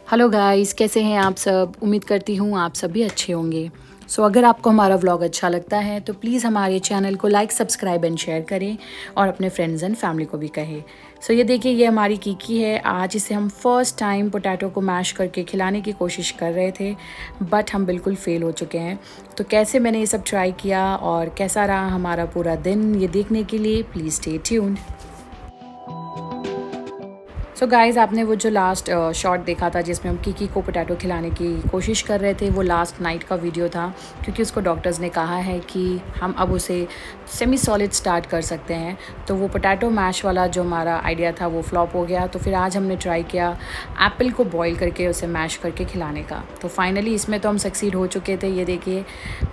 Hello guys, कैसे हैं आप सब। उम्मीद करती हूँ आप सभी अच्छे होंगे। अगर आपको हमारा व्लॉग अच्छा लगता है तो प्लीज़ हमारे चैनल को लाइक, सब्सक्राइब एंड शेयर करें और अपने फ्रेंड्स एंड फैमिली को भी कहें। ये देखिए, ये हमारी कीकी है। आज इसे हम फर्स्ट टाइम पोटैटो को मैश करके खिलाने की कोशिश कर रहे थे, बट हम बिल्कुल फेल हो चुके हैं। तो कैसे मैंने ये सब ट्राई किया और कैसा रहा हमारा पूरा दिन, ये देखने के लिए प्लीज़ स्टे ट्यून्ड। गाइज़, आपने वो जो लास्ट शॉट देखा था जिसमें हम कीकी को पोटैटो खिलाने की कोशिश कर रहे थे, वो लास्ट नाइट का वीडियो था, क्योंकि उसको डॉक्टर्स ने कहा है कि हम अब उसे सेमी सॉलिड स्टार्ट कर सकते हैं। तो वो पोटैटो मैश वाला जो हमारा आइडिया था वो फ्लॉप हो गया। तो फिर आज हमने ट्राई किया एप्पल को बॉईल करके उसे मैश करके खिलाने का। तो फाइनली इसमें तो हम सक्सीड हो चुके थे। ये देखिए,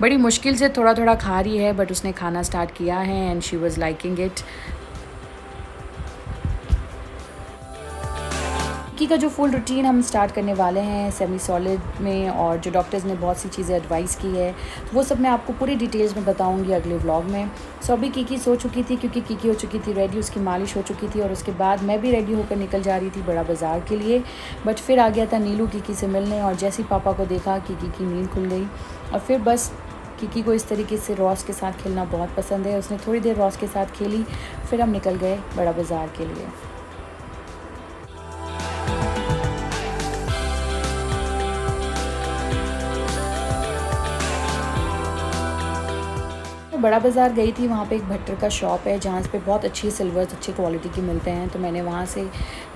बड़ी मुश्किल से थोड़ा थोड़ा खा रही है, बट उसने खाना स्टार्ट किया है and she was liking it. Kiki का जो फुल रूटीन हम स्टार्ट करने वाले हैं सेमी सॉलिड में, और जो डॉक्टर्स ने बहुत सी चीज़ें एडवाइस की है वो सब मैं आपको पूरी डिटेल्स में बताऊंगी अगले व्लॉग में। अभी कीकी सो चुकी थी, क्योंकि कीकी हो चुकी थी रेडी, उसकी मालिश हो चुकी थी, और उसके बाद मैं भी रेडी होकर निकल जा रही थी बड़ा बाज़ार के लिए। बट फिर आ गया था नीलू कीकी से मिलने, और जैसे ही पापा को देखा कीकी की नींद खुल गई। और फिर बस कीकी को इस तरीके से रॉस के साथ खेलना बहुत पसंद है। उसने थोड़ी देर रॉस के साथ खेली, फिर हम निकल गए बड़ा बाज़ार के लिए। बड़ा बाज़ार गई थी, वहाँ पे एक भट्टर का शॉप है जहाँ पे बहुत अच्छी सिल्वर्स अच्छी क्वालिटी की मिलते हैं। तो मैंने वहाँ से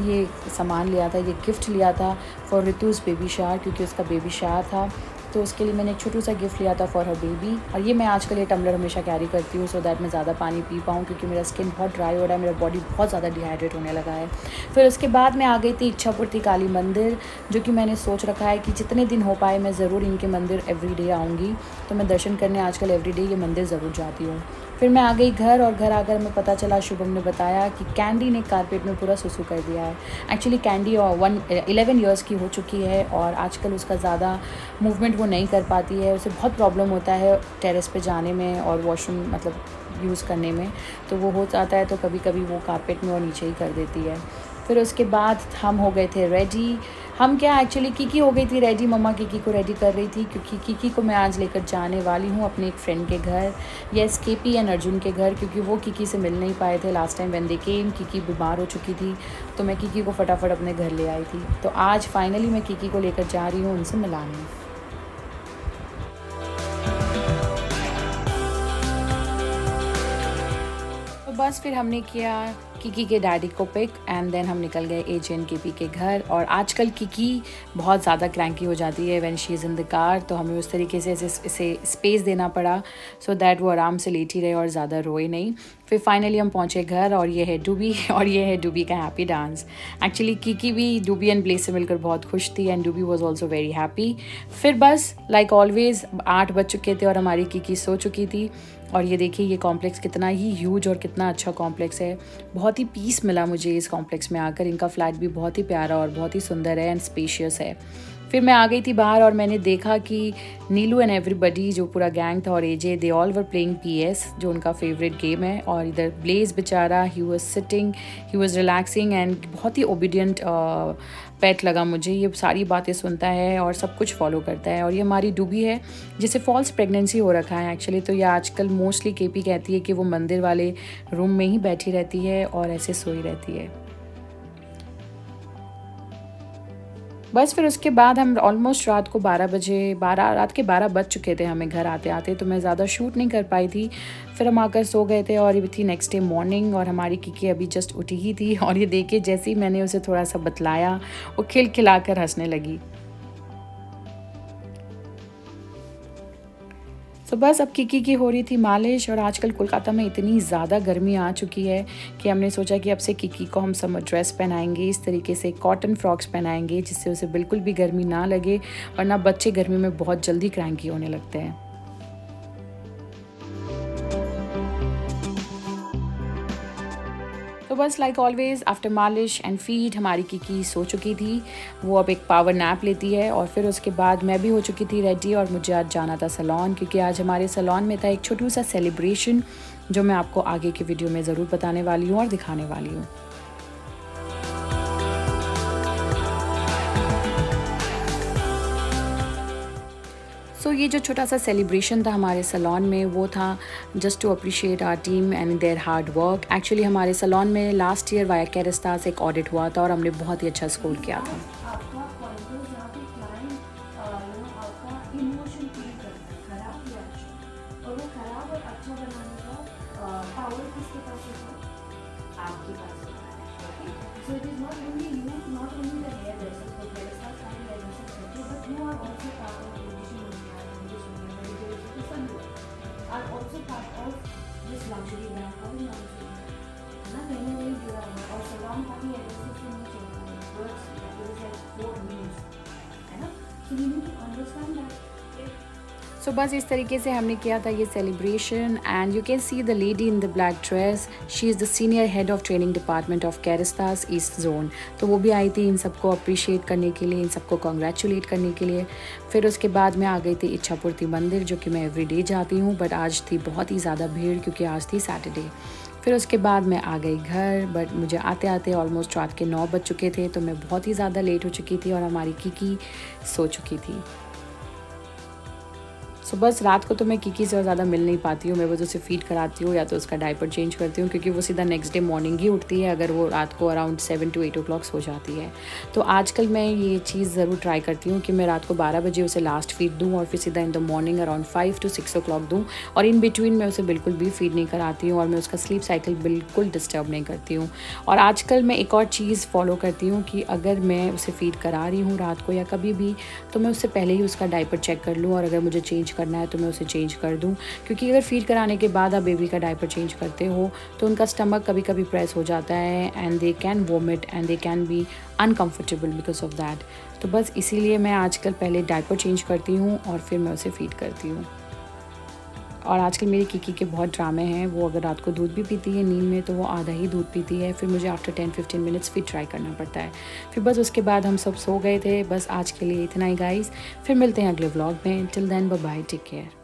ये सामान लिया था, ये गिफ्ट लिया था फॉर ऋतुज़ बेबी शावर, क्योंकि उसका बेबी शावर था। तो उसके लिए मैंने एक छोटू सा गिफ्ट लिया था फॉर हर बेबी। और ये मैं आजकल ये टम्बलर हमेशा कैरी करती हूँ, सो दैट मैं ज़्यादा पानी पी पाऊँ, क्योंकि मेरा स्किन बहुत ड्राई हो रहा है, मेरा बॉडी बहुत ज़्यादा डिहाइड्रेट होने लगा है। फिर उसके बाद मैं आ गई थी इच्छापुरती काली मंदिर, जो कि मैंने सोच रखा है कि जितने दिन हो पाए मैं ज़रूर इनके मंदिर एवरीडे आऊँगी। तो मैं दर्शन करने आजकल एवरीडे ये मंदिर ज़रूर जाती हूँ। फिर मैं आ गई घर, और घर आकर हमें पता चला, शुभम ने बताया कि कैंडी ने कारपेट में पूरा सुसु कर दिया है। एक्चुअली कैंडी 11 ईयर्स की हो चुकी है, और आजकल उसका ज़्यादा मूवमेंट वो नहीं कर पाती है। उसे बहुत प्रॉब्लम होता है टेरेस पे जाने में और वॉशरूम मतलब यूज़ करने में। तो वो हो जाता है, तो कभी कभी वो कारपेट में और नीचे ही कर देती है। फिर उसके बाद हम हो गए थे रेडी। हम क्या, एक्चुअली कीकी हो गई थी रेडी, मम्मा कीकी को रेडी कर रही थी, क्योंकि कीकी को मैं आज लेकर जाने वाली हूँ अपने एक फ्रेंड के घर, यस केपी एंड अर्जुन के घर, क्योंकि वो कीकी से मिल नहीं पाए थे last time when they came. Kiki बीमार हो चुकी थी, तो मैं कीकी को फटाफट अपने घर ले आई थी। तो आज फाइनली मैं कीकी को लेकर जा रही हूँ उनसे मिलाने। तो बस फिर हमने किया कीकी के डैडी को पिक, एंड देन हम निकल गए एजे एंड केपी के घर। और आजकल कीकी बहुत ज़्यादा क्रैंकी हो जाती है when she is in the car, तो हमें उस तरीके से इसे स्पेस देना पड़ा, सो दैट वो आराम से लेटी रहे और ज़्यादा रोए नहीं। फिर फाइनली हम पहुँचे घर, और ये है डूबी, और ये है डूबी का हैप्पी डांस। एक्चुअली कीकी भी डूबी एंड ब्लेस से मिलकर बहुत खुश थी, एंड डूबी वॉज ऑल्सो वेरी हैप्पी। फिर बस लाइक ऑलवेज 8 बज चुके थे और हमारी कीकी सो चुकी थी। और ये देखिए, ये कॉम्प्लेक्स कितना ही ह्यूज और कितना अच्छा कॉम्प्लेक्स है। बहुत ही पीस मिला मुझे इस कॉम्प्लेक्स में आकर। इनका फ्लैट भी बहुत ही प्यारा और बहुत ही सुंदर है एंड स्पेशियस है। फिर मैं आ गई थी बाहर, और मैंने देखा कि नीलू एंड एवरीबडी, जो पूरा गैंग था, और AJ, they all were playing PS, जो उनका फेवरेट गेम है। और इधर ब्लेज बेचारा, he was sitting, he was relaxing, and बहुत ही ओबीडियंट पेट लगा मुझे। ये सारी बातें सुनता है और सब कुछ फॉलो करता है। और ये हमारी डूबी है, जिसे फॉल्स प्रेगनेंसी हो रखा है एक्चुअली। तो ये आजकल मोस्टली केपी कहती है कि वो मंदिर वाले रूम में ही बैठी रहती है और ऐसे सोई रहती है। बस फिर उसके बाद हम ऑलमोस्ट रात के 12 बज चुके थे हमें घर आते आते, तो मैं ज़्यादा शूट नहीं कर पाई थी। फिर हम आकर सो गए थे, और ये थी नेक्स्ट डे मॉर्निंग, और हमारी कीकी अभी जस्ट उठी ही थी। और ये देखिए, जैसे ही मैंने उसे थोड़ा सा बतलाया, वो खिलखिलाकर हंसने लगी। बस अब कीकी की हो रही थी मालिश। और आजकल कोलकाता में इतनी ज़्यादा गर्मी आ चुकी है कि हमने सोचा कि अब से कीकी को हम समर ड्रेस पहनाएंगे, इस तरीके से कॉटन फ्रॉक्स पहनाएंगे, जिससे उसे बिल्कुल भी गर्मी ना लगे, और ना बच्चे गर्मी में बहुत जल्दी क्रैंकी होने लगते हैं। तो बस लाइक ऑलवेज आफ्टर मालिश एंड फीड हमारी कीकी सो चुकी थी। वो अब एक पावर नैप लेती है। और फिर उसके बाद मैं भी हो चुकी थी रेडी, और मुझे आज जाना था सैलून, क्योंकि आज हमारे सैलून में था एक छोटू सा सेलिब्रेशन, जो मैं आपको आगे की वीडियो में ज़रूर बताने वाली हूँ और दिखाने वाली हूँ। सो ये जो छोटा सा सेलिब्रेशन था हमारे सैलून में, वो था just to appreciate our team and their hard work. Actually हमारे सैलून में लास्ट ईयर वाया कैरिस्तास एक ऑडिट हुआ था और हमने बहुत ही अच्छा स्कोर किया था। आपका पॉइंटर्स जहाँ पे क्लाइंट आपका इमोशन फील करता है खराब या अच्छा, और वो खराब और अच्छा बनाने का पावर किसके पास होता है? आपके पास होता है। So it is not only you, not only the hair dresser, तो हेयर स्टाइल सारी हेयर ड्रेसर करते, but you are also part of beautician are also part of this luxury brand और है ना, कहीं ना कहीं जुड़ा हुआ है। और सैलून का भी एड्रेस से नहीं चलता है, words it is like 4 meanings, है ना। So you need to understand that. So बस इस तरीके से हमने किया था ये celebration. And you can see the lady in the black dress, she is the senior head of training department of Caritas east zone. तो वो भी आई थी इन सबको अप्रिशिएट करने के लिए, इन सबको कॉन्ग्रेचुलेट करने के लिए। फिर उसके बाद मैं आ गई थी इच्छापुर्ति मंदिर, जो कि मैं एवरीडे जाती हूँ, बट आज थी बहुत ही ज़्यादा भीड़ क्योंकि आज थी सैटरडे। फिर उसके बाद मैं आ गई घर, बट मुझे आते आते ऑलमोस्ट रात के 9 बज चुके थे, तो मैं बहुत ही ज़्यादा लेट हो चुकी थी और हमारी कीकी सो चुकी थी। सो बस रात को तो मैं कीकी से ज़्यादा मिल नहीं पाती हूँ, मैं बस उसे फीड कराती हूँ या तो उसका डायपर चेंज करती हूँ, क्योंकि वो सीधा नेक्स्ट डे मॉर्निंग ही उठती है अगर वो रात को अराउंड 7 to 8 o'clock सो जाती है। तो आजकल मैं ये चीज़ ज़रूर ट्राई करती हूँ कि मैं रात को 12 बजे उसे लास्ट फीड दूँ और फिर सीधा in the morning around 5 to 6 o'clock दूँ, और इन बिटवीन मैं उसे बिल्कुल भी फीड नहीं कराती हूँ और मैं उसका स्लीप साइकिल बिल्कुल डिस्टर्ब नहीं करती हूँ। और आजकल मैं एक और चीज़ फॉलो करती हूँ कि अगर मैं उसे फीड करा रही हूँ रात को या कभी भी, तो मैं उससे पहले ही उसका डायपर चेक कर लूँ, और अगर मुझे चेंज करना है तो मैं उसे चेंज कर दूं, क्योंकि अगर फीड कराने के बाद आप बेबी का डायपर चेंज करते हो तो उनका स्टमक कभी कभी प्रेस हो जाता है and they can vomit and they can be uncomfortable because of that. तो बस इसीलिए मैं आजकल पहले डायपर चेंज करती हूँ और फिर मैं उसे फीड करती हूँ। और आजकल मेरी कीकी के बहुत ड्रामे हैं, वो अगर रात को दूध भी पीती है नींद में तो वो आधा ही दूध पीती है, फिर मुझे आफ्टर 10-15 मिनट्स फिर ट्राई करना पड़ता है। फिर बस उसके बाद हम सब सो गए थे। बस आज के लिए इतना ही गाइस, फिर मिलते हैं अगले व्लॉग में। Till then bye bye, take care.